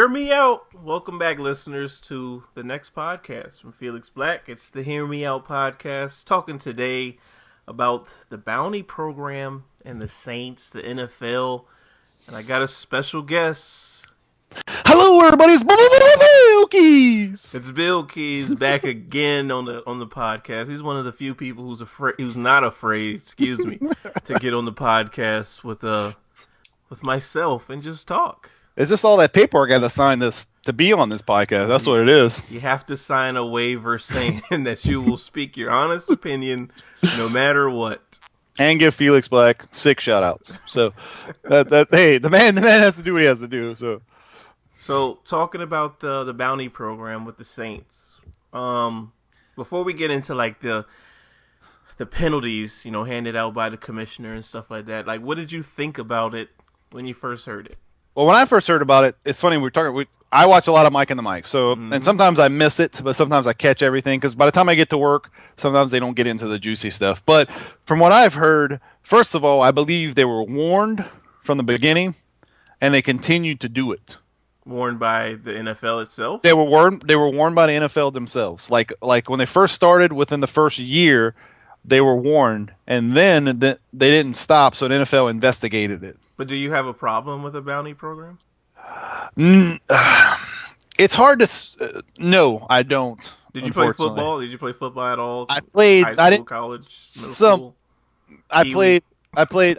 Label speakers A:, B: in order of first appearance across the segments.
A: Hear me out. Welcome back, listeners, to the next podcast from Felix Black. It's the Hear Me Out podcast, talking today about the bounty program and the Saints, the NFL, and I got a special guest.
B: Hello, everybody. It's Billkeyz.
A: It's Billkeyz back again on the podcast. He's one of the few people who's not afraid, to get on the podcast with myself and just talk.
B: It's just all that paperwork I got to sign to be on this podcast. That's what it is.
A: You have to sign a waiver saying that you will speak your honest opinion no matter what.
B: And give Felix Black 6 shout-outs. So, hey, the man has to do what he has to do.
A: So talking about the bounty program with the Saints, before we get into like the penalties, handed out by the commissioner and stuff like that, like what did you think about it when you first heard it?
B: Well, when I first heard about it, it's funny. I watch a lot of Mike and the Mike, and sometimes I miss it, but sometimes I catch everything because by the time I get to work, sometimes they don't get into the juicy stuff. But from what I've heard, first of all, I believe they were warned from the beginning, and they continued to do it.
A: Warned by the NFL itself?
B: They were warned by the NFL themselves. Like when they first started, within the first year, they were warned, and then they didn't stop, so the NFL investigated it.
A: But do you have a problem with a bounty program?
B: It's hard to. No, I don't.
A: Did you play football? Did you play football at all?
B: I played.
A: High school,
B: I didn't.
A: College,
B: Some.
A: School?
B: I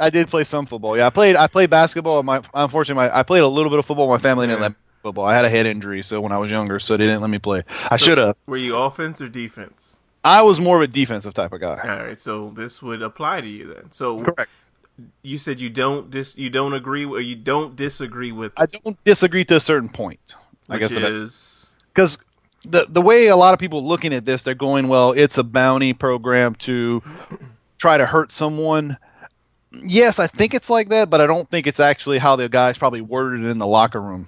B: did play some football. Yeah, I played basketball. Unfortunately, I played a little bit of football. My family didn't let me play football. I had a head injury, so when I was younger, so they didn't let me play. I should have.
A: Were you offense or defense?
B: I was more of a defensive type of guy.
A: All right, so this would apply to you then. So
B: correct.
A: You said you don't agree or you don't disagree with.
B: I don't disagree to a certain point. I guess because the way a lot of people looking at this, they're going, well, it's a bounty program to try to hurt someone. Yes, I think it's like that, but I don't think it's actually how the guys probably worded it in the locker room.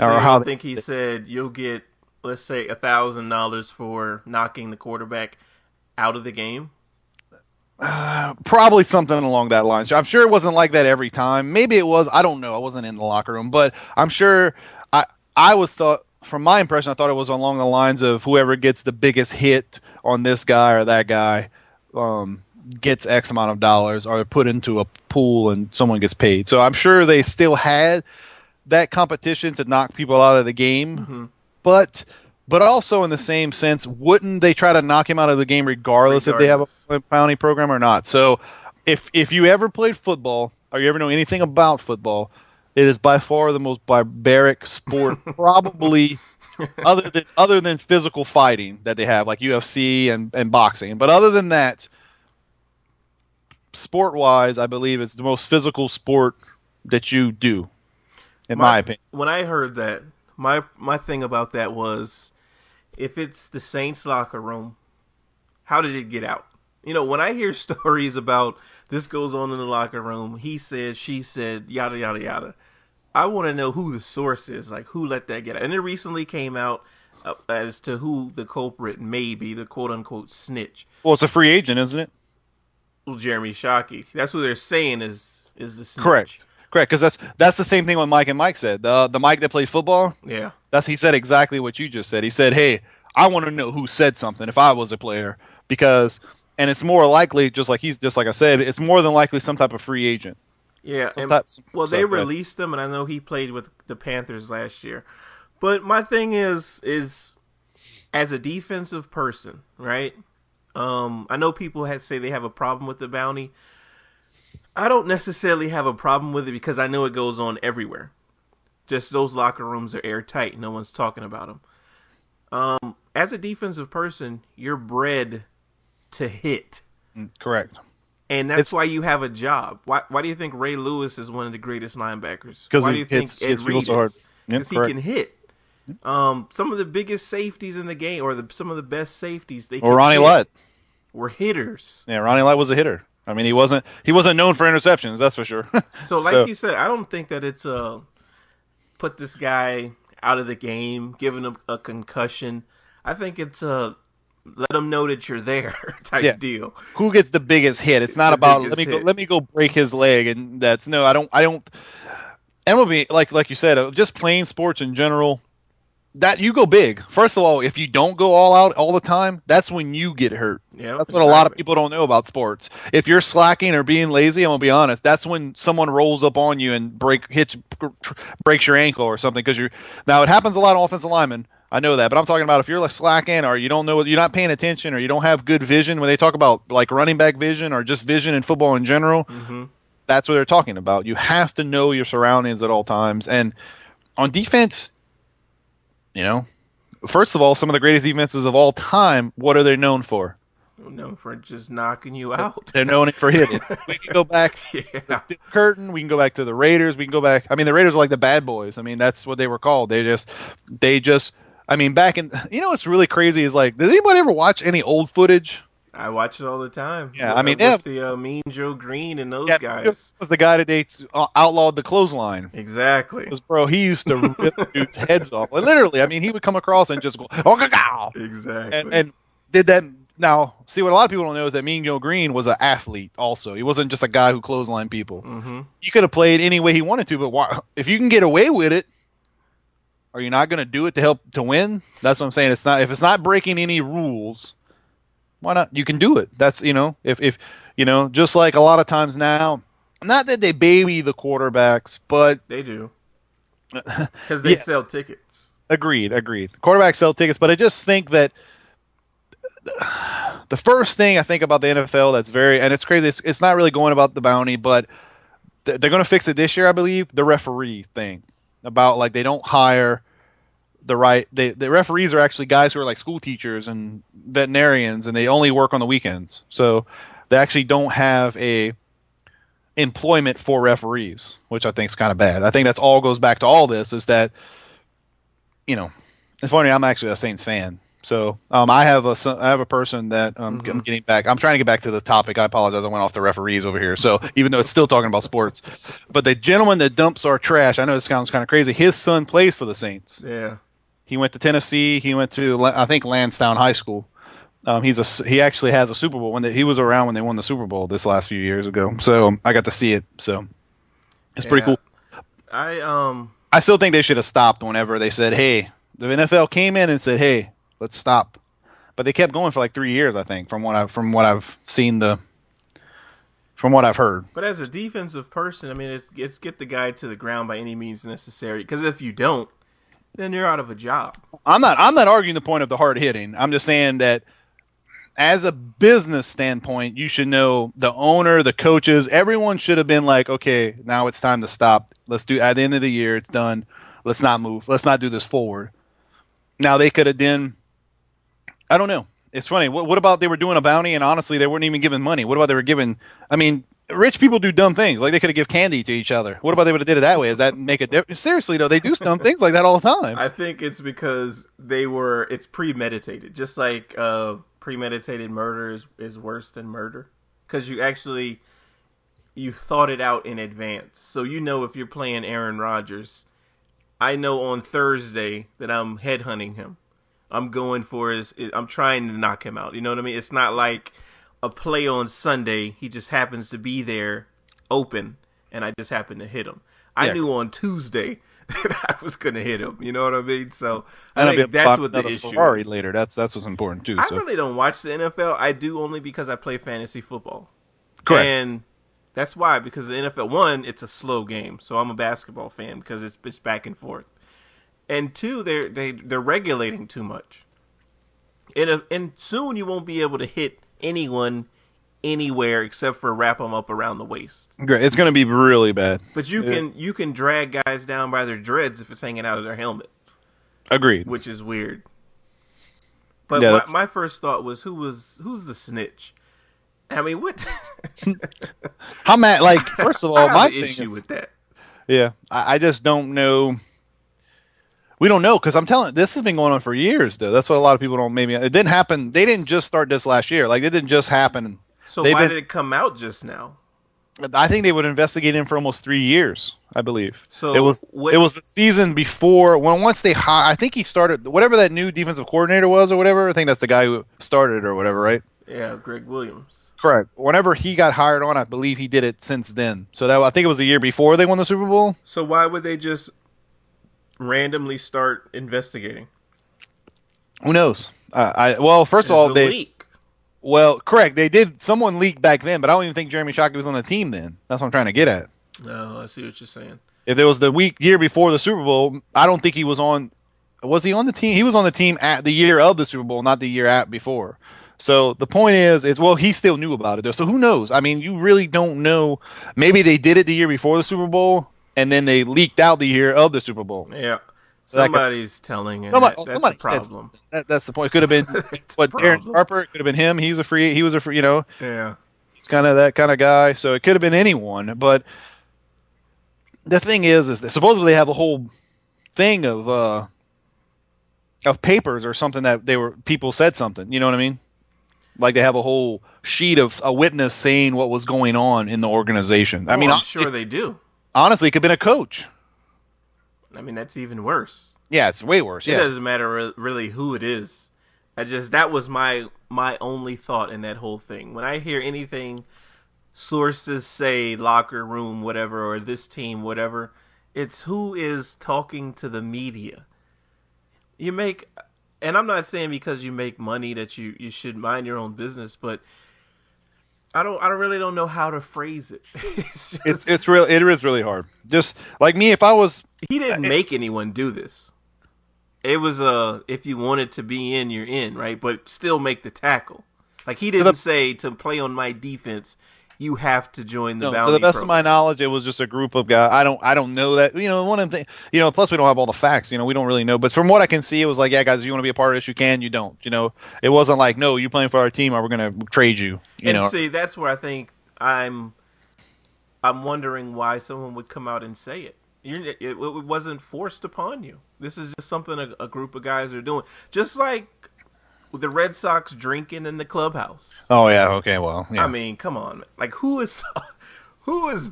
A: So I think he said you'll get, let's say, $1,000 for knocking the quarterback out of the game.
B: Probably something along that line. I'm sure it wasn't like that every time. Maybe it was. I don't know. I wasn't in the locker room, but I'm sure. From my impression, I thought it was along the lines of whoever gets the biggest hit on this guy or that guy gets X amount of dollars, or put into a pool and someone gets paid. So I'm sure they still had that competition to knock people out of the game, but also in the same sense, wouldn't they try to knock him out of the game regardless if they have a bounty program or not? So if you ever played football or you ever know anything about football, it is by far the most barbaric sport, probably other than physical fighting that they have, like UFC and boxing. But other than that, sport-wise, I believe it's the most physical sport that you do, in my opinion.
A: When I heard that, my thing about that was, if it's the Saints locker room, how did it get out? When I hear stories about this goes on in the locker room, he said, she said, yada, yada, yada, I want to know who the source is, like who let that get out. And it recently came out as to who the culprit may be, the quote-unquote snitch.
B: Well, it's a free agent, isn't it?
A: Well, Jeremy Shockey. That's what they're saying is the snitch.
B: Correct, because that's the same thing what Mike and Mike said. The Mike that played football,
A: yeah,
B: he said exactly what you just said. He said, "Hey, I want to know who said something if I was a player, and it's more likely, just like I said, it's more than likely some type of free agent."
A: Yeah, they released him, and I know he played with the Panthers last year. But my thing is as a defensive person, right? I know people say they have a problem with the bounty. I don't necessarily have a problem with it because I know it goes on everywhere. Just those locker rooms are airtight. No one's talking about them. As a defensive person, you're bred to hit.
B: Correct.
A: And that's why you have a job. Why do you think Ray Lewis is one of the greatest linebackers?
B: Because
A: why do you think Ed Reed is?
B: So hard.
A: Because he can hit. Some of the biggest safeties in the game, or some of the best safeties,
B: Ronnie Lott
A: were hitters.
B: Yeah, Ronnie Lott was a hitter. I mean, he wasn't known for interceptions, that's for sure.
A: So, you said, I don't think that it's put this guy out of the game, giving him a concussion. I think it's let them know that you're there type deal.
B: Who gets the biggest hit? It's not about let me go break his leg, and I don't. And will be like you said, just playing sports in general. That you go big. First of all, if you don't go all out all the time, that's when you get hurt.
A: Yeah,
B: That's what a lot of people don't know about sports. If you're slacking or being lazy, I'm gonna be honest, that's when someone rolls up on you and breaks your ankle or something. Because now it happens a lot on offensive linemen. I know that, but I'm talking about if you're like slacking or you don't know, you're not paying attention or you don't have good vision. When they talk about like running back vision or just vision in football in general, that's what they're talking about. You have to know your surroundings at all times. And on defense, first of all, some of the greatest defenses of all time, what are they known for?
A: They're known for just knocking you out.
B: They're known for hitting. We can go back to the Steel Curtain. We can go back to the Raiders. We can go back. I mean, the Raiders are like the bad boys. I mean, that's what they were called. They just. I mean, back in. What's really crazy is like, does anybody ever watch any old footage?
A: I watch it all the time.
B: Yeah, I mean,
A: the Mean Joe Green and those guys.
B: Was the guy that they outlawed the clothesline.
A: Exactly.
B: Because, bro, he used to rip dudes' heads off. Like, literally, I mean, he would come across and just go, oh,
A: exactly.
B: And did that. Now, see, what a lot of people don't know is that Mean Joe Green was an athlete also. He wasn't just a guy who clotheslined people.
A: Mm-hmm.
B: He could have played any way he wanted to, but if you can get away with it, are you not going to do it to help to win? That's what I'm saying. If it's not breaking any rules, why not? You can do it. That's, if just like a lot of times now, not that they baby the quarterbacks, but
A: they do. Because they sell tickets.
B: Agreed. Quarterbacks sell tickets, but I just think that the first thing I think about the NFL and it's crazy, it's not really going about the bounty, but they're going to fix it this year, I believe, the referee thing. About like they don't hire the referees are actually guys who are like school teachers and veterinarians, and they only work on the weekends. So they actually don't have a employment for referees, which I think is kind of bad. I think that's all goes back to all this is that, it's funny, I'm actually a Saints fan. So I have a person that I'm getting back. I'm trying to get back to the topic. I apologize. I went off the referees over here. So even though it's still talking about sports, but the gentleman that dumps our trash, I know this sounds kind of crazy. His son plays for the Saints.
A: Yeah.
B: He went to Tennessee. He went to I think Lansdowne High School. He actually has a Super Bowl he was around when they won the Super Bowl this last few years ago. So I got to see it. So it's pretty cool. I still think they should have stopped whenever they said, "Hey," the NFL came in and said, "Hey, let's stop," but they kept going for like 3 years. I think from what I've seen from what I've heard.
A: But as a defensive person, I mean, it's get the guy to the ground by any means necessary. Because if you don't, then you're out of a job.
B: I'm not arguing the point of the hard hitting. I'm just saying that as a business standpoint, you should know the owner, the coaches, everyone should have been like, okay, now it's time to stop. Let's do at the end of the year. It's done. Let's not move. Let's not do this forward. Now they could have done. I don't know. It's funny. What about they were doing a bounty and honestly they weren't even giving money? What about they were giving? I mean, rich people do dumb things. Like they could have given candy to each other. What about they would have did it that way? Does that make a difference? Seriously though, they do dumb things like that all the time.
A: I think it's because it's premeditated. Just like premeditated murder is worse than murder because you thought it out in advance. So if you're playing Aaron Rodgers, I know on Thursday that I'm headhunting him. I'm trying to knock him out. You know what I mean? It's not like a play on Sunday. He just happens to be there open and I just happen to hit him. I knew on Tuesday that I was going to hit him. You know what I mean? So I think that's what the issue
B: Ferrari
A: is.
B: Later. That's what's important too.
A: I really don't watch the NFL. I do only because I play fantasy football.
B: Correct.
A: And that's why, because the NFL, one, it's a slow game. So I'm a basketball fan because it's back and forth. And two, they're regulating too much. And soon you won't be able to hit anyone anywhere except for wrap them up around the waist.
B: Great. It's going to be really bad.
A: But you can drag guys down by their dreads if it's hanging out of their helmet.
B: Agreed.
A: Which is weird. But my first thought was who's the snitch? I mean, what?
B: How mad? Like, first of all,
A: my issue with that.
B: Yeah, I just don't know. We don't know because I'm telling. This has been going on for years, though. That's what a lot of people don't. Maybe it didn't happen. They didn't just start this last year. Like it didn't just happen.
A: So why did it come out just now?
B: I think they would investigate him for almost 3 years. I believe.
A: So
B: it was the season before once they I think he started whatever that new defensive coordinator was or whatever. I think that's the guy who started or whatever, right?
A: Yeah, Greg Williams.
B: Correct. Whenever he got hired on, I believe he did it since then. So I think it was the year before they won the Super Bowl.
A: So why would they just randomly start investigating?
B: Who knows? Well, first of all,
A: leak.
B: Well, correct. They did. Someone leaked back then, but I don't even think Jeremy Shockey was on the team then. That's what I'm trying to get at.
A: Oh, I see what you're saying.
B: If it was the year before the Super Bowl, I don't think he was on. Was he on the team? He was on the team at the year of the Super Bowl, not the year before. So the point is well, he still knew about it though. So who knows? I mean, you really don't know. Maybe they did it the year before the Super Bowl, and then they leaked out the year of the Super Bowl.
A: Yeah, somebody's telling him. That's a problem.
B: That's the point. It could have been what Darren Harper. It could have been him. He was a free. You know.
A: Yeah.
B: He's kind of that kind of guy. So it could have been anyone. But the thing is that supposedly they have a whole thing of papers or something that people said something. You know what I mean? Like they have a whole sheet of a witness saying what was going on in the organization. I mean,
A: I'm sure they do.
B: Honestly, it could have been a coach.
A: I mean, that's even worse.
B: Yeah, it's way worse.
A: It doesn't matter really who it is. That was my only thought in that whole thing. When I hear anything, sources say locker room, whatever, or this team, whatever, it's who is talking to the media. And I'm not saying because you make money that you should mind your own business, but I really don't know how to phrase it. It is
B: really hard. Just like me, if I was,
A: he didn't make anyone do this. It was if you wanted to be in, you're in, right? But still make the tackle. Like he didn't say to play on my defense, you have to join the bounty.
B: To the best of my knowledge, it was just a group of guys. I don't know that. One of the things, plus we don't have all the facts. We don't really know. But from what I can see, it was like, yeah, guys, if you want to be a part of this, you can. You don't. It wasn't like, no, you playing for our team, or we're going to trade you.
A: See, that's where I think I'm wondering why someone would come out and say it. It wasn't forced upon you. This is just something a group of guys are doing. Just like the Red Sox drinking in the clubhouse.
B: Oh yeah, okay, well, yeah.
A: I mean, come on, like who is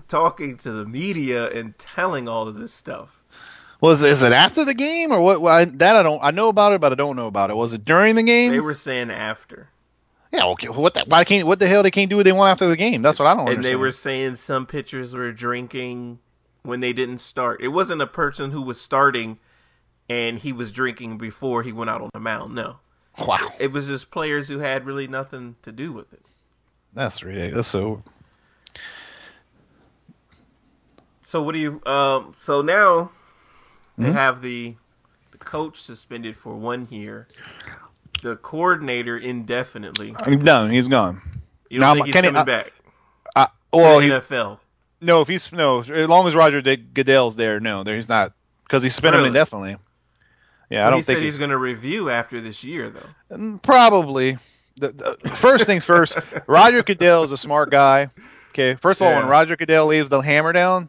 A: talking to the media and telling all of this stuff?
B: Is it after the game or what? Well, I know about it, but I don't know about it. Was it during the game?
A: They were saying after.
B: Yeah, okay. What the hell they can't do what they want after the game? That's what I don't understand.
A: And they were saying some pitchers were drinking when they didn't start. It wasn't a person who was starting and he was drinking before he went out on the mound. No.
B: Wow.
A: It was just players who had really nothing to do with it.
B: That's ridiculous. So
A: what do you so now they have the coach suspended for 1 year, the coordinator indefinitely.
B: No, he's gone.
A: You don't think he's coming back?
B: Well,
A: to the NFL.
B: No, as long as Roger Goodell's there, no, he's not, because he suspended him indefinitely. Yeah,
A: so
B: I don't
A: he
B: think
A: said he's going to review after this year, though.
B: Probably. The first things first, Roger Goodell is a smart guy. Okay, first of all, when Roger Goodell leaves the hammer down,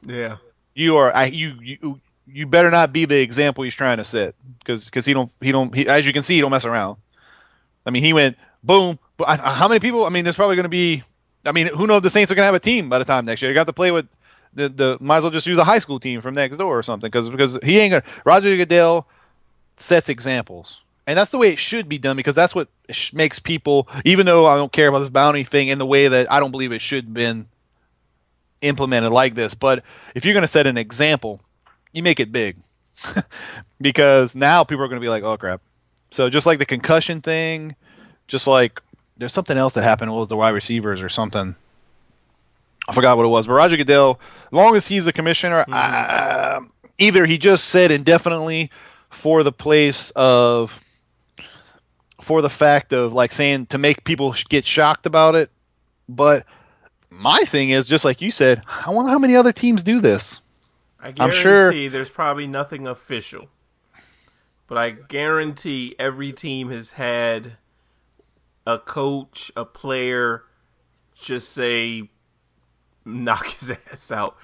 B: you better not be the example he's trying to set, because he as you can see, he don't mess around. I mean, he went boom. But how many people? I mean, there's probably going to be. I mean, who knows if the Saints are going to have a team by the time next year? You got to play with the might as well just use a high school team from next door or something, because he ain't gonna. Roger Goodell sets examples, and that's the way it should be done, because that's what makes people. Even though I don't care about this bounty thing in the way that I don't believe it should have been implemented like this, but if you're going to set an example, you make it big, because now people are going to be like, oh crap. So just like the concussion thing, just like there's something else that happened. It was the wide receivers or something. I forgot what it was. But Roger Goodell, as long as he's the commissioner, either he just said indefinitely for the fact of like saying to make people get shocked about it. But my thing is, just like you said, I wonder how many other teams do this.
A: I'm sure there's probably nothing official. But I guarantee every team has had a coach, a player, just say, knock his ass out,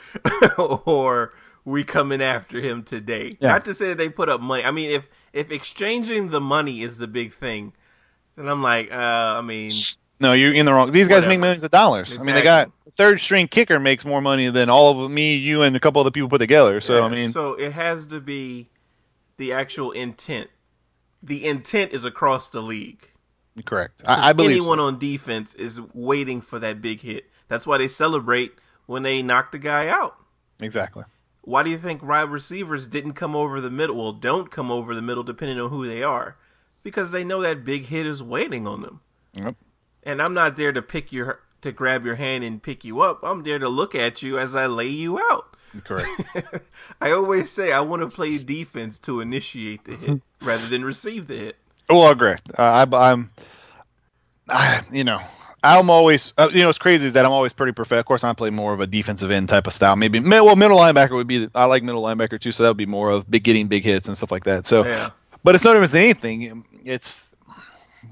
A: or we coming after him today. Yeah. Not to say that they put up money. I mean, if exchanging the money is the big thing, then I'm like,
B: no, you're in the wrong. These guys make millions of dollars. Exactly. I mean, they got third string kicker makes more money than all of me, you, and a couple other people put together. So
A: so it has to be the actual intent. The intent is across the league.
B: Correct. I believe
A: anyone on defense is waiting for that big hit. That's why they celebrate when they knock the guy out.
B: Exactly.
A: Why do you think wide receivers didn't come over the middle? Well, don't come over the middle depending on who they are. Because they know that big hit is waiting on them.
B: Yep.
A: And I'm not there to grab your hand and pick you up. I'm there to look at you as I lay you out.
B: Correct.
A: I always say I want to play defense to initiate the hit rather than receive the hit.
B: Well, I agree. I'm always, what's crazy is that I'm always pretty perfect. Of course, I play more of a defensive end type of style. Maybe, middle linebacker would be, I like middle linebacker too, so that would be more of getting big hits and stuff like that. So, yeah. But it's not even anything.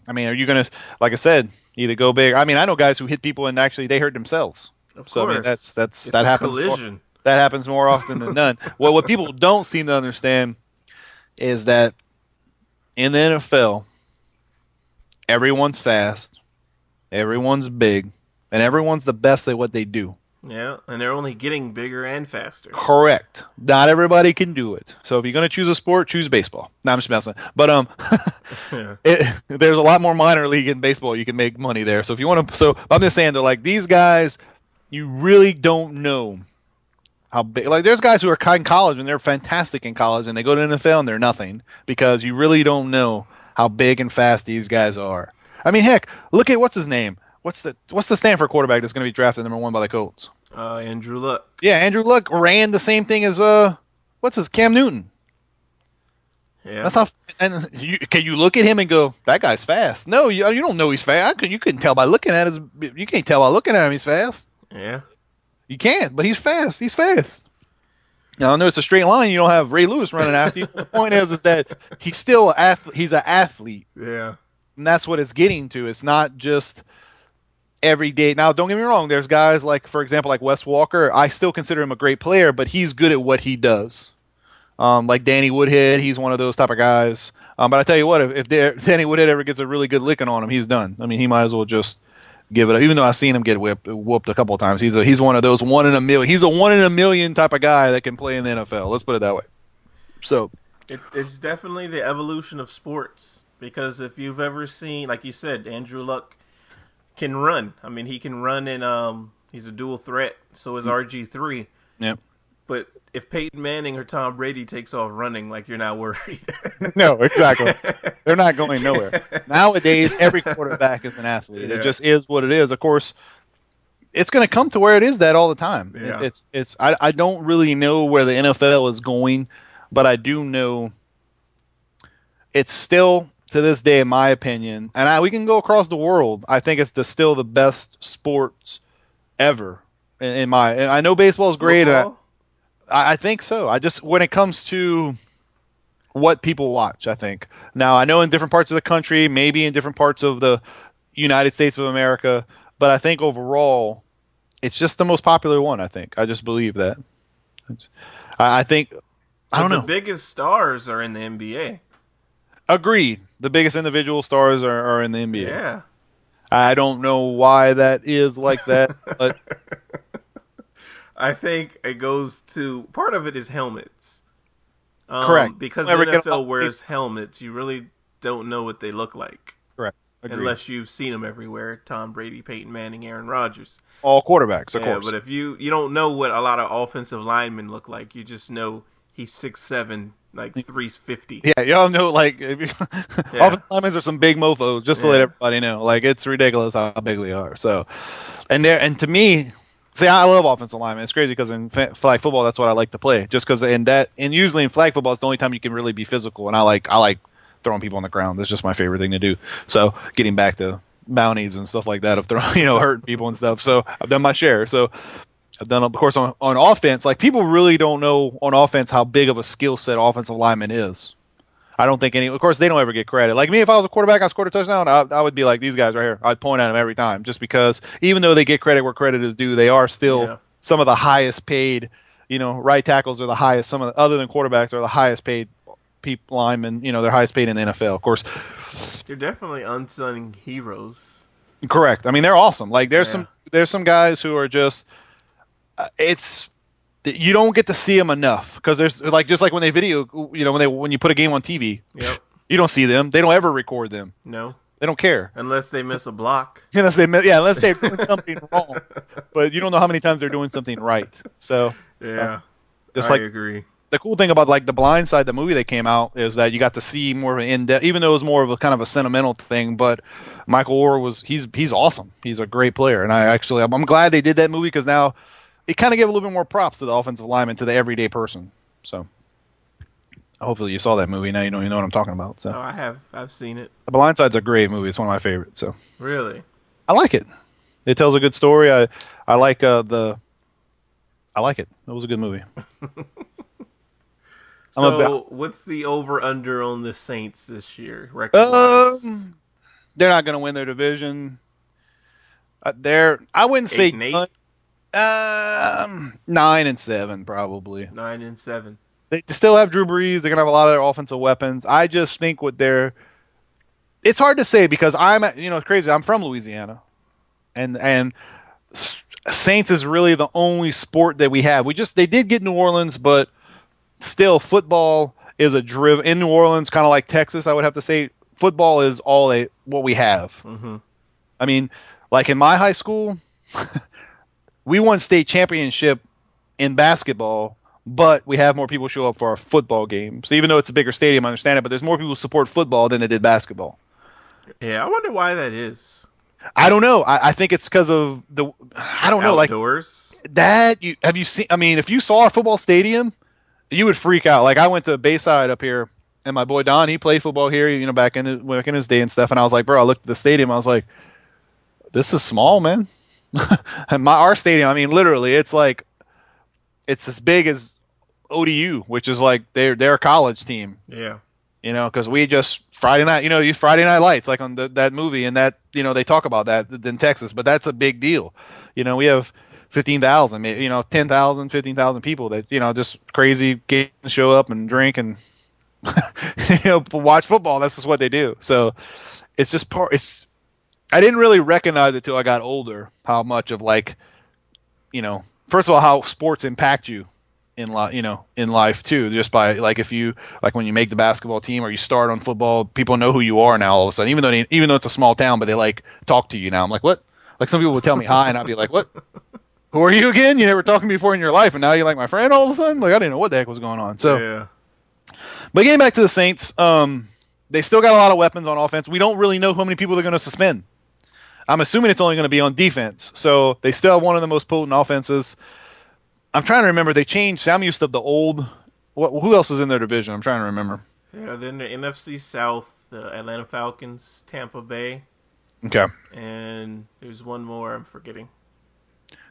B: Are you going to, like I said, either go big? I know guys who hit people and actually they hurt themselves.
A: Of course.
B: That happens.
A: Collision.
B: That happens more often than none. Well, what people don't seem to understand is that in the NFL, everyone's fast, everyone's big, and everyone's the best at what they do.
A: Yeah, and they're only getting bigger and faster.
B: Correct. Not everybody can do it. So if you're going to choose a sport, choose baseball. No, I'm just messing. But there's a lot more minor league in baseball. You can make money there. So if you want to, I'm just saying, they're like these guys, you really don't know how big. Like there's guys who are in college and they're fantastic in college, and they go to the NFL and they're nothing because you really don't know how big and fast these guys are. Heck, look at what's his name. What's the Stanford quarterback that's going to be drafted number 1 by the Colts?
A: Andrew Luck.
B: Yeah, Andrew Luck ran the same thing as Cam Newton.
A: Yeah.
B: That's how. And can you look at him and go, that guy's fast? No, you don't know he's fast. You couldn't tell by looking at his. You can't tell by looking at him he's fast.
A: Yeah.
B: You can't, but he's fast. He's fast. Now I know it's a straight line. You don't have Ray Lewis running after you. The point is that he's still he's an athlete.
A: Yeah.
B: And that's what it's getting to. It's not just every day. Now, don't get me wrong. There's guys like, for example, like Wes Walker. I still consider him a great player, but he's good at what he does. Like Danny Woodhead, he's one of those type of guys. But I tell you what, if Danny Woodhead ever gets a really good licking on him, he's done. He might as well just give it up. Even though I've seen him get whooped a couple of times, he's one of those 1 in a million. He's a 1 in a million type of guy that can play in the NFL. Let's put it that way. So
A: it's definitely the evolution of sports. Because if you've ever seen, like you said, Andrew Luck can run. He can run and he's a dual threat. So is RG3.
B: Yep.
A: But if Peyton Manning or Tom Brady takes off running, you're not worried.
B: No, exactly. They're not going nowhere. Nowadays, every quarterback is an athlete. Yeah. It just is what it is. Of course, it's going to come to where it is that all the time. Yeah. I don't really know where the NFL is going, but I do know it's still, to this day, in my opinion, and we can go across the world, I think it's still the best sports ever. I know baseball is great. I think so. When it comes to what people watch, I think. Now, I know in different parts of the country, maybe in different parts of the United States of America, but I think overall, it's just the most popular one, I think. I just believe that. I think, I don't know.
A: The biggest stars are in the NBA.
B: Agreed. The biggest individual stars are in the NBA.
A: Yeah.
B: I don't know why that is like that, but
A: I think it goes to, part of it is helmets.
B: Correct.
A: Because the NFL wears helmets, you really don't know what they look like.
B: Correct. Agreed.
A: Unless you've seen them everywhere. Tom Brady, Peyton Manning, Aaron Rodgers.
B: All quarterbacks, of course.
A: But if you don't know what a lot of offensive linemen look like, you just know he's 6'7", 350.
B: Yeah, y'all know, offensive linemen are some big mofos, just to let everybody know. It's ridiculous how big they are. So, and to me, I love offensive linemen. It's crazy because in flag football, that's what I like to play. Just because and usually in flag football, it's the only time you can really be physical. And I like throwing people on the ground. That's just my favorite thing to do. So, getting back to bounties and stuff like that, of throwing, hurting people and stuff. So, I've done my share. So, I've done, of course, on offense. People really don't know on offense how big of a skill set offensive lineman is. I don't think of course, they don't ever get credit. Like me, if I was a quarterback, I scored a touchdown, I would be like these guys right here. I'd point at them every time, just because even though they get credit where credit is due, they are still some of the highest paid. Right tackles are the highest. Some of the, other than quarterbacks, are the highest paid linemen. They're highest paid in the NFL. Of course,
A: they're definitely unsung heroes.
B: Correct. They're awesome. There's some guys who are just. You don't get to see them enough because there's just like when they video, when you put a game on TV,
A: yep.
B: You don't see them. They don't ever record them.
A: No.
B: They don't care
A: Unless they miss a block.
B: unless they're doing something wrong. But you don't know how many times they're doing something right. So
A: Yeah,
B: just
A: I
B: like
A: agree.
B: the cool thing about like The Blind Side, the movie that came out, is that you got to see more of an in-depth, even though it was more of a kind of a sentimental thing. But Michael Oher he's awesome. He's a great player, and I'm glad they did that movie because now it kind of gave a little bit more props to the offensive lineman, to the everyday person. So hopefully you saw that movie. Now you know what I'm talking about. So
A: Oh, I've seen it.
B: The Blind Side's a great movie. It's one of my favorites. So
A: Really?
B: I like it. It tells a good story. I like I like it. It was a good movie.
A: So, what's the over/under on the Saints this year?
B: They're not going to win their division. I wouldn't say
A: 8-8?
B: 9-7 probably.
A: 9-7.
B: They still have Drew Brees. They're going to have a lot of their offensive weapons. I just think it's hard to say because crazy. I'm from Louisiana, and Saints is really the only sport that we have. They did get New Orleans, but still football is in New Orleans, kind of like Texas. I would have to say football is what we have.
A: Mm-hmm.
B: I mean, like in my high school, we won state championship in basketball, but we have more people show up for our football games. So even though it's a bigger stadium, I understand it, but there's more people who support football than they did basketball.
A: Yeah, I wonder why that is.
B: I don't know. I think it's because of I don't know,
A: outdoors.
B: Like that. Have you seen? I mean, if you saw our football stadium, you would freak out. Like I went to Bayside up here, and my boy Don, he played football here, back in his day and stuff. And I was like, bro, I looked at the stadium, I was like, this is small, man. And our stadium, I mean, literally, it's as big as ODU, which is like their college team.
A: Yeah.
B: Because we just Friday night, use Friday Night Lights, like on that movie, and that they talk about that in Texas, but that's a big deal. We have 15,000, 10,000, 15,000 people that just crazy games show up and drink and watch football. That's just what they do. So it's just I didn't really recognize it till I got older how much of first of all how sports impact you in life too, just by if you when you make the basketball team or you start on football, people know who you are now all of a sudden, even though it's a small town, but they talk to you now. I'm like, what? Like some people would tell me hi and I'd be like, what? Who are you again? You never talked to me before in your life, and now you're like my friend all of a sudden? I didn't know what the heck was going on. So,
A: yeah.
B: But getting back to the Saints, they still got a lot of weapons on offense. We don't really know how many people they're going to suspend. I'm assuming it's only going to be on defense. So they still have one of the most potent offenses. I'm trying to remember. They changed. Sam used to the old. Who else is in their division? I'm trying to remember.
A: Yeah, then the NFC South, the Atlanta Falcons, Tampa Bay.
B: Okay.
A: And there's one more I'm forgetting.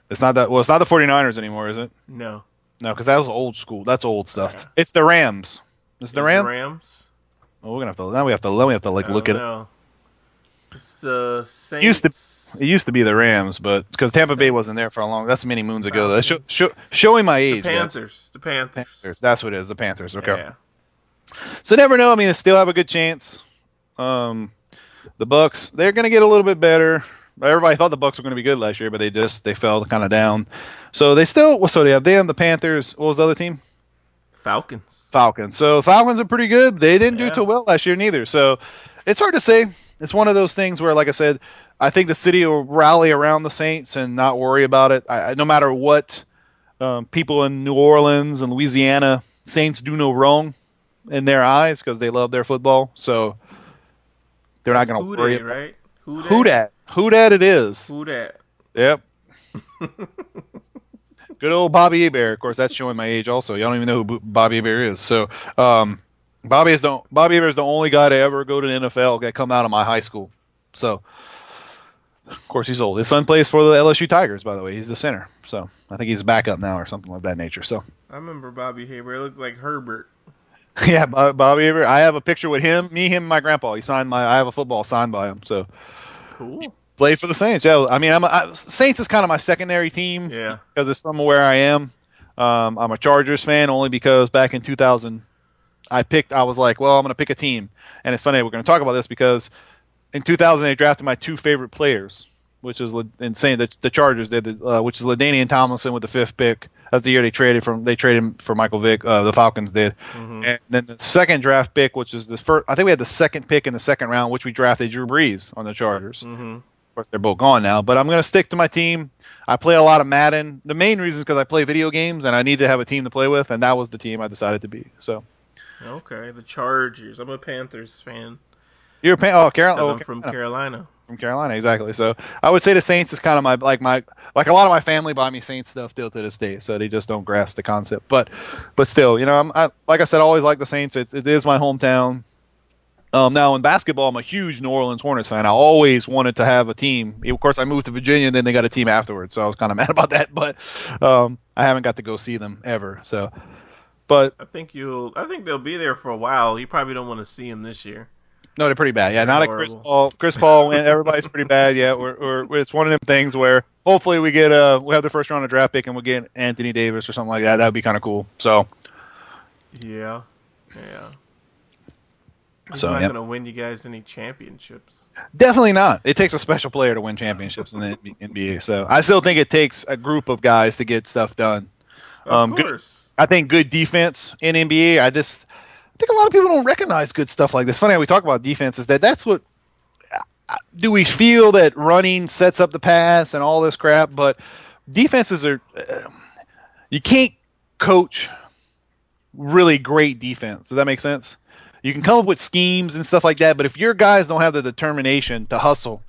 B: It's not that. Well, it's not the 49ers anymore, is it?
A: No.
B: No, because that was old school. That's old stuff. Yeah. It's the Rams. It's the Rams.
A: Rams.
B: Oh, we're gonna have to. Now we have to look at it.
A: It's the Saints.
B: It used to be the Rams, but because Tampa Bay wasn't there for a long. That's many moons ago. That's showing my age.
A: The Panthers. The Panthers.
B: That's what it is. The Panthers. Okay. Yeah. So never know. I mean, they still have a good chance. The Bucks. They're gonna get a little bit better. Everybody thought the Bucks were going to be good last year, but they fell kind of down. So they have them, the Panthers. What was the other team?
A: Falcons.
B: So Falcons are pretty good. They didn't do too well last year neither. So it's hard to say. It's one of those things where, like I said, I think the city will rally around the Saints and not worry about it. No matter what people in New Orleans and Louisiana, Saints do no wrong in their eyes because they love their football. So they're not going to worry.
A: Right?
B: Who dat it is.
A: Who dat?
B: Yep. Good old Bobby Hebert. Of course, that's showing my age also. Y'all don't even know who Bobby Hebert is. So Bobby Hebert is the only guy to ever go to the NFL that come out of my high school. So, of course, he's old. His son plays for the LSU Tigers, by the way. He's the center. So I think he's back up now or something of that nature. So
A: I remember Bobby Hebert. It looked like Herbert.
B: Yeah, Bobby Hebert. I have a picture with him, and my grandpa. I have a football signed by him. So
A: cool.
B: Played for the Saints. Yeah, I mean, Saints is kind of my secondary team.
A: Yeah,
B: because it's from where I am. I'm a Chargers fan only because back in 2000, I was like, well, I'm going to pick a team, and it's funny we're going to talk about this because in 2000 they drafted my two favorite players, which is insane. The Chargers did, which is LaDainian Tomlinson with the 5th pick. That's the year they traded him for Michael Vick. The Falcons did, and then the second draft pick, which is the first. I think we had the second pick in the second round, which we drafted Drew Brees on the Chargers. Of course, they're both gone now, but I'm going to stick to my team. I play a lot of Madden. The main reason is because I play video games and I need to have a team to play with, and that was the team I decided to be. So,
A: okay, the Chargers. I'm a Panthers fan.
B: You're a Carolina.
A: I'm from Carolina.
B: From Carolina, exactly. So I would say the Saints is kind of like a lot of my family buy me Saints stuff still to this day. So they just don't grasp the concept. But still, like I said, I always like the Saints. It is my hometown. Now in basketball, I'm a huge New Orleans Hornets fan. I always wanted to have a team. Of course, I moved to Virginia, and then they got a team afterwards. So I was kind of mad about that. But I haven't got to go see them ever. So, but
A: I think they'll be there for a while. You probably don't want to see them this year.
B: No, they're pretty bad. Yeah, not like Chris Paul. Chris Paul, everybody's pretty bad. Yeah, it's one of them things where hopefully we have the first round of draft pick and we'll get Anthony Davis or something like that. That would be kind of cool. So,
A: yeah. He's not going to win you guys any championships.
B: Definitely not. It takes a special player to win championships in the NBA. So I still think it takes a group of guys to get stuff done.
A: Of course.
B: I think good defense in NBA. I think a lot of people don't recognize good stuff like this. Funny how we talk about defense is that's what do we feel that running sets up the pass and all this crap, but defenses are you can't coach really great defense. Does that make sense? You can come up with schemes and stuff like that, but if your guys don't have the determination to hustle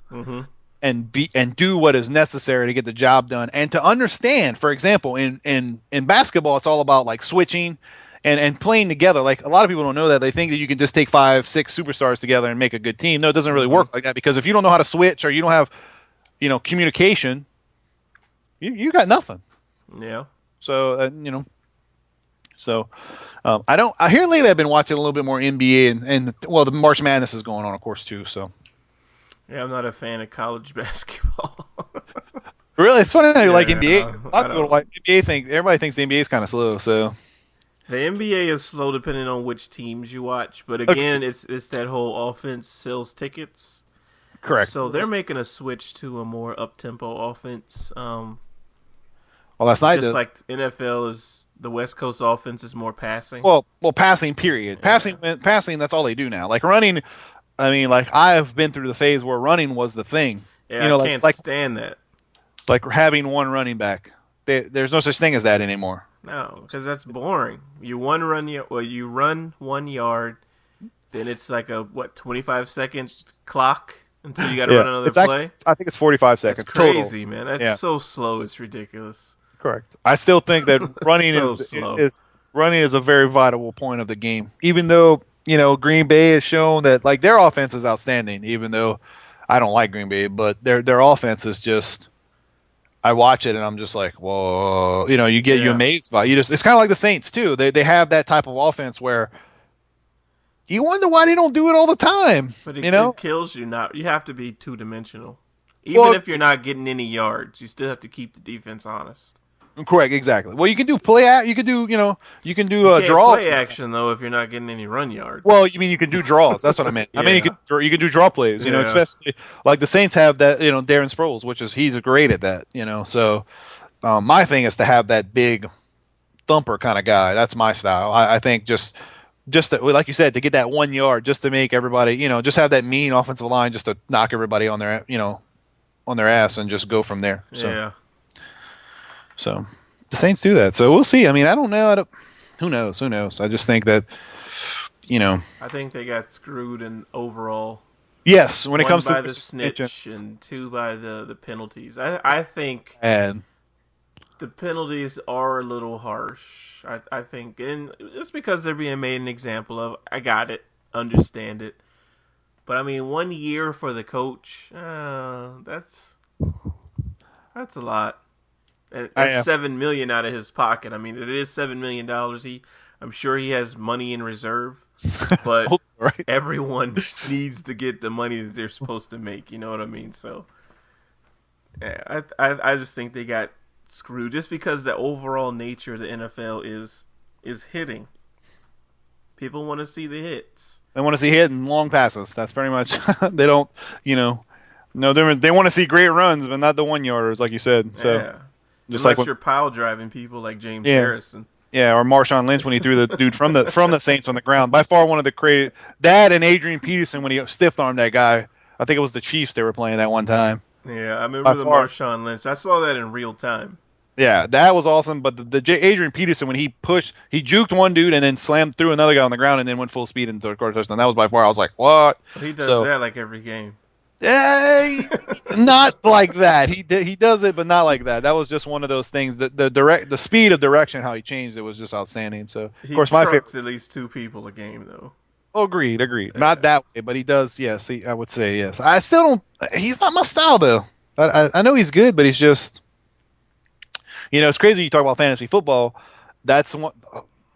B: and do what is necessary to get the job done and to understand, for example, in basketball, it's all about like switching and playing together. Like a lot of people don't know that. They think that you can just take 5, 6 superstars together and make a good team. No, it doesn't really work like that, because if you don't know how to switch or you don't have, communication, you got nothing.
A: Yeah.
B: So, I hear lately I've been watching a little bit more NBA and the March Madness is going on, of course, too. So.
A: Yeah, I'm not a fan of college basketball.
B: Really? It's funny how you like NBA. A lot of people like NBA. Everybody thinks the NBA is kind of slow, so.
A: The NBA is slow depending on which teams you watch, but again, it's that whole offense sells tickets.
B: Correct.
A: So they're making a switch to a more up-tempo offense.
B: Well, last night,
A: just like NFL is, the West Coast offense is more passing.
B: Well, passing. Period. Yeah. Passing. That's all they do now. Like running. I mean, like I've been through the phase where running was the thing.
A: Yeah, I can't stand that.
B: Like having one running back. There's no such thing as that anymore.
A: No, because that's boring. You run 1 yard, then it's like a 25-second clock until you got to run another play.
B: I think it's 45 seconds.
A: That's crazy, total. Man. That's so slow. It's ridiculous.
B: Correct. I still think that running running is a very vital point of the game. Even though Green Bay has shown that like their offense is outstanding. Even though I don't like Green Bay, but their offense is just. I watch it and I'm just like, whoa, you amazed by it. It's kind of like the Saints too. They have that type of offense where you wonder why they don't do it all the time.
A: But it kills you. You have to be 2-dimensional. Even if you're not getting any yards, you still have to keep the defense honest.
B: Correct, exactly. Well, you can do draws.
A: You can't play action though if you're not getting any run yards.
B: Well, you mean you can do draws? That's what I meant. I mean you can do draw plays. Especially like the Saints have that. Darren Sproles, he's great at that. So my thing is to have that big thumper kind of guy. That's my style. I think just to, like you said, to get that 1 yard, just to make everybody, just have that mean offensive line, just to knock everybody on their ass and just go from there. So.
A: Yeah.
B: So the Saints do that. So we'll see. I mean, I don't know. Who knows? I just think that,
A: I think they got screwed in overall.
B: Yes, when it comes to
A: the snitch and 2 by the penalties. I think the penalties are a little harsh. I think, and it's because they're being made an example of. I got it, understand it, but I mean, 1 year for the coach. That's a lot. That's $7 million out of his pocket. I mean, it is $7 million. I'm sure he has money in reserve, but everyone just needs to get the money that they're supposed to make. You know what I mean? So, yeah, I just think they got screwed just because the overall nature of the NFL is hitting. People want to see the hits.
B: They want to see hit and long passes. That's pretty much. They don't. No difference. They want to see great runs, but not the 1-yarders, like you said. So,
A: Yeah.
B: just
A: Unless
B: like
A: you're pile driving people like James
B: yeah,
A: Harrison.
B: yeah, or Marshawn Lynch when he threw the dude from the Saints on the ground. By far one of the crazy. That and Adrian Peterson when he stiff armed that guy. I think it was the Chiefs they were playing that one time.
A: Yeah, I
B: By
A: remember the
B: far.
A: Marshawn Lynch. I saw that in real time.
B: Yeah, that was awesome. But Adrian Peterson when he juked one dude and then slammed through another guy on the ground and then went full speed into a quarter touchdown. That was by far. I was like, what?
A: He does that like every game.
B: Not like that. He does it, but not like that. That was just one of those things. The speed of direction, how he changed it was just outstanding. So
A: He
B: of course my favorite.
A: at least 2 people a game though.
B: Oh, agreed. Not that way, but he does. Yes, I would say yes. I still don't. He's not my style though. I know he's good, but he's just. It's crazy. You talk about fantasy football. That's one.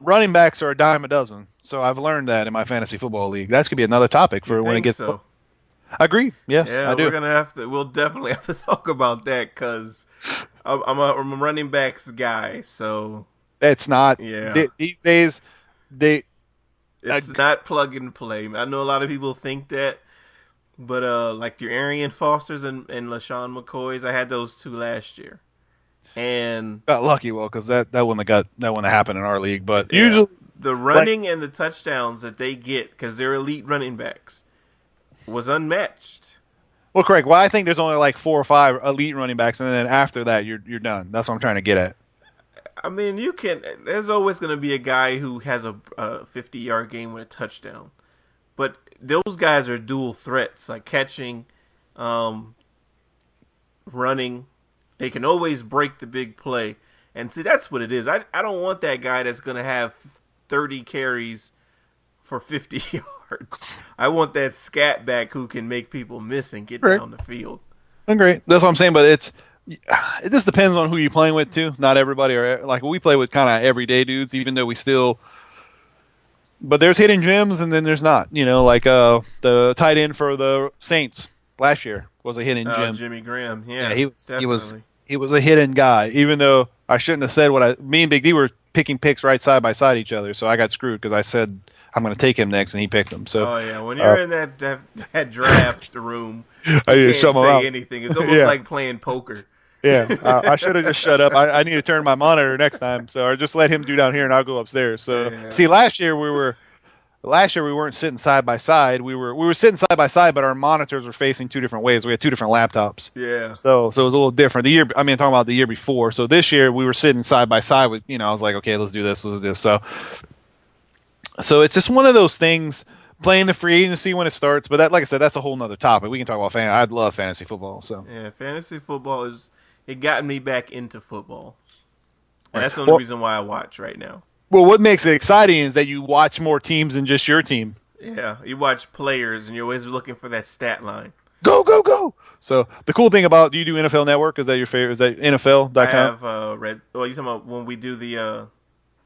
B: Running backs are a dime a dozen. So I've learned that in my fantasy football league. That's gonna be another topic for when it gets.
A: So?
B: I agree. Yes,
A: yeah,
B: I do.
A: We'll definitely have to talk about that because I'm a running backs guy. So
B: it's not.
A: Yeah.
B: These days,
A: it's not plug and play. I know a lot of people think that, but like your Arian Fosters and LaShawn McCoys, I had those 2 last year, and
B: got lucky because that wouldn't have happened in our league. But usually
A: the running and the touchdowns that they get because they're elite running backs was unmatched.
B: Well, correct. Well, I think there's only like 4 or 5 elite running backs, and then after that, you're done. That's what I'm trying to get at.
A: I mean, there's always going to be a guy who has a 50-yard game with a touchdown. But those guys are dual threats, like catching, running. They can always break the big play. And see, that's what it is. I don't want that guy that's going to have 30 carries for 50 yards. I want that scat back who can make people miss and get down the field.
B: Great. That's what I'm saying, but it just depends on who you're playing with too. Not everybody are like we play with kind of everyday dudes, even though we still. But there's hidden gems, and then there's not. Like the tight end for the Saints last year was a hidden gem.
A: Jimmy Graham, yeah,
B: he was a hidden guy. Even though I shouldn't have said me and Big D were picking picks right side by side each other, so I got screwed because I said I'm going to take him next, and he picked him. So.
A: Oh yeah, when you're in that draft room,
B: I
A: you
B: can't
A: say anything. It's almost like playing poker.
B: Yeah, I should have just shut up. I need to turn my monitor next time, or just let him do down here, and I'll go upstairs. So, See, last year we weren't sitting side by side. We were sitting side by side, but our monitors were facing 2 different ways. We had 2 different laptops.
A: Yeah.
B: So it was a little different. Talking about the year before. So this year we were sitting side by side with. I was like, okay, let's do this. So it's just one of those things. Playing the free agency when it starts, but like I said, that's a whole nother topic. We can talk about I'd love fantasy football. So
A: yeah, fantasy football it got me back into football, and that's the only reason why I watch right now.
B: Well, what makes it exciting is that you watch more teams than just your team.
A: Yeah, you watch players, and you're always looking for that stat line.
B: Go, go, go! So the cool thing about, do you do NFL Network? Is that your favorite? Is that NFL.com?
A: I have read. Well, you talking about when we do the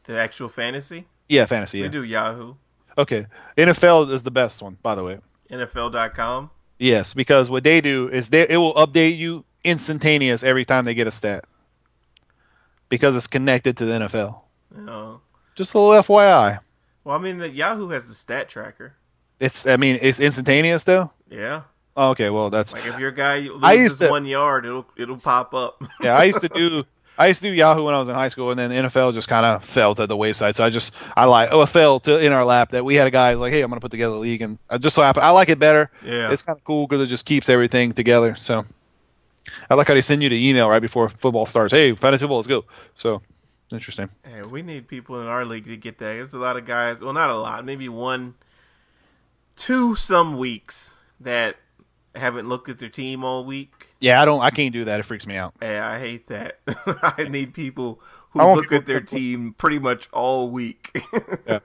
A: actual fantasy?
B: Yeah, fantasy.
A: We do Yahoo.
B: Okay, NFL is the best one, by the way.
A: NFL.com.
B: Yes, because what they do is it will update you instantaneous every time they get a stat, because it's connected to the NFL.
A: Oh.
B: Just a little FYI.
A: Well, I mean, Yahoo has the stat tracker.
B: It's instantaneous though.
A: Yeah.
B: Oh, okay, well that's
A: like if your guy loses 1 yard, it'll pop up.
B: Yeah, I used to do Yahoo when I was in high school, and then the NFL just kind of fell to the wayside. So it fell in our lap that we had a guy like, hey, I'm going to put together a league, and I just so happened I like it better.
A: Yeah,
B: it's kind of cool because it just keeps everything together. So I like how they send you the email right before football starts. Hey, fantasy football, let's go. So interesting.
A: Hey, we need people in our league to get that. There's a lot of guys. Well, not a lot. Maybe 1, 2 some weeks that haven't looked at their team all week.
B: Yeah, I can't do that. It freaks me out.
A: Yeah, I hate that. I need people who look at their team pretty much all week.
B: Yeah.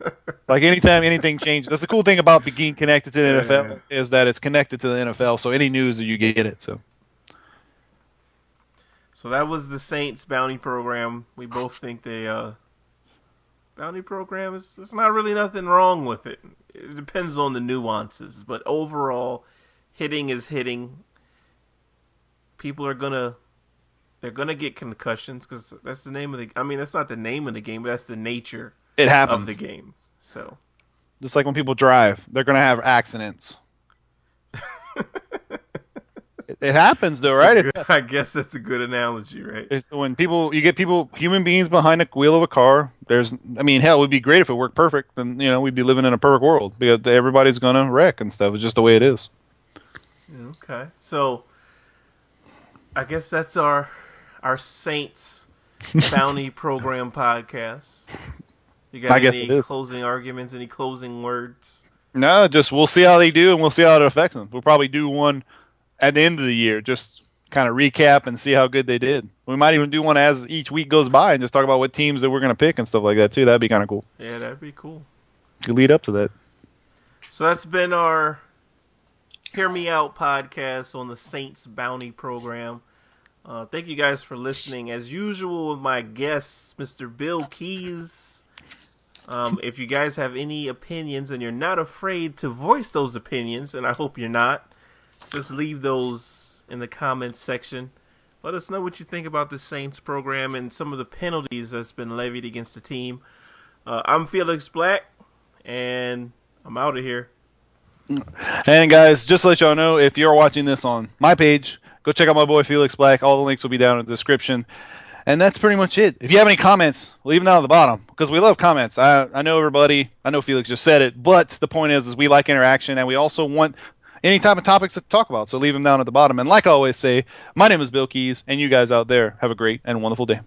B: Like anytime anything changes. That's the cool thing about being connected to the NFL is that it's connected to the NFL. So any news, you get it. So
A: that was the Saints bounty program. We both think bounty program there's not really nothing wrong with it. It depends on the nuances, but overall, hitting is hitting. People are gonna get concussions because that's the name of the. I mean, that's not the name of the game, but that's the nature.
B: It happens
A: of the games. So,
B: just like when people drive, they're gonna have accidents. It happens though, right?
A: I guess that's a good analogy, right?
B: It's when you get human beings behind the wheel of a car. Hell, it would be great if it worked perfect, and we'd be living in a perfect world because everybody's gonna wreck and stuff. It's just the way it is.
A: Okay, so I guess that's our Saints Bounty Program podcast. You got any closing arguments? Any closing words?
B: No, just we'll see how they do, and we'll see how it affects them. We'll probably do one at the end of the year, just kind of recap and see how good they did. We might even do one as each week goes by and just talk about what teams that we're going to pick and stuff like that, too. That'd be kind of cool.
A: Yeah, that'd be cool.
B: Could lead up to that.
A: So that's been our Hear Me Out podcast on the Saints Bounty Program. Thank you guys for listening. As usual with my guests, Mr. Billkeyz. If you guys have any opinions and you're not afraid to voice those opinions, and I hope you're not, just leave those in the comments section. Let us know what you think about the Saints program and some of the penalties that's been levied against the team. I'm Felix Black, and I'm out of here.
B: And guys, just to let y'all know, if you're watching this on my page, go check out my boy Felix Black. All the links will be down in the description. And that's pretty much it. If you have any comments, leave them down at the bottom because we love comments. I know everybody. I know Felix just said it, but the point is we like interaction and we also want any type of topics to talk about. So leave them down at the bottom. And like I always say, my name is Billkeyz, and you guys out there have a great and wonderful day.